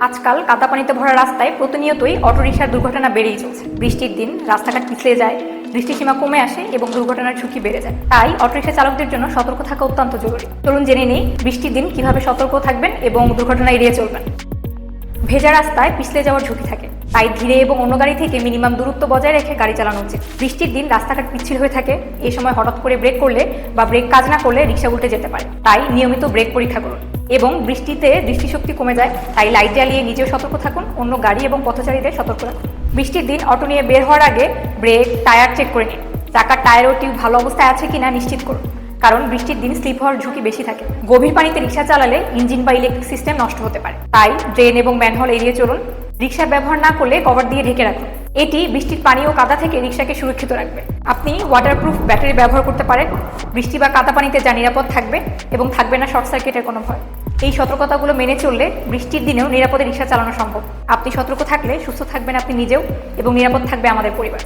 আজকাল কাদা পানিতে ভরা রাস্তায় প্রতিনিয়তই অটোরিকশার দুর্ঘটনা বেড়েই চলছে। বৃষ্টির দিন রাস্তাঘাট পিছলে যায়, দৃষ্টিসীমা কমে আসে এবং দুর্ঘটনার ঝুঁকি বেড়ে যায়। তাই অটোরিকশা চালকদের জন্য সতর্ক থাকা অত্যন্ত জরুরি। চলুন জেনে নেই বৃষ্টির দিন কিভাবে সতর্ক থাকবেন এবং দুর্ঘটনা এড়িয়ে চলবেন। ভেজা রাস্তায় পিছলে যাওয়ার ঝুঁকি থাকে, তাই ধীরে এবং অন্য গাড়ি থেকে মিনিমাম দূরত্ব বজায় রেখে গাড়ি চালানো উচিত। বৃষ্টির দিন রাস্তাঘাট পিচ্ছিল হয়ে থাকে, এই সময় হঠাৎ করে ব্রেক করলে বা ব্রেক কাজ না করলে রিক্সা উল্টে যেতে পারে। তাই নিয়মিত ব্রেক পরীক্ষা করুন। এবং বৃষ্টিতে দৃষ্টিশক্তি কমে যায়, তাই লাইট জ্বালিয়ে নিজেও সতর্ক থাকুন, অন্য গাড়ি এবং পথচারীদের সতর্ক রাখুন। বৃষ্টির দিন অটো নিয়ে বের হওয়ার আগে ব্রেক, টায়ার চেক করে নিন। চাকার টায়ার ও টিউব ভালো অবস্থায় আছে কিনা নিশ্চিত করুন, কারণ বৃষ্টির দিন স্লিপ হওয়ার ঝুঁকি বেশি থাকে। গভীর পানিতে রিক্সা চালালে ইঞ্জিন বা ইলেকট্রিক সিস্টেম নষ্ট হতে পারে, তাই ড্রেন এবং ম্যানহোল এড়িয়ে চলুন। রিক্সা ব্যবহার না করলে কভার দিয়ে ঢেকে রাখুন, এটি বৃষ্টির পানি ও কাদা থেকে রিক্সাকে সুরক্ষিত রাখবে। আপনি ওয়াটারপ্রুফ ব্যাটারি ব্যবহার করতে পারেন, বৃষ্টি বা কাদা পানিতে যা নিরাপদ থাকবে এবং থাকবে না শর্ট সার্কিটের কোনো ভয়। এই সতর্কতাগুলো মেনে চললে বৃষ্টির দিনেও নিরাপদে রিক্সা চালানো সম্ভব। আপনি সতর্ক থাকলে সুস্থ থাকবেন আপনি নিজেও এবং নিরাপদ থাকবে আমাদের পরিবার।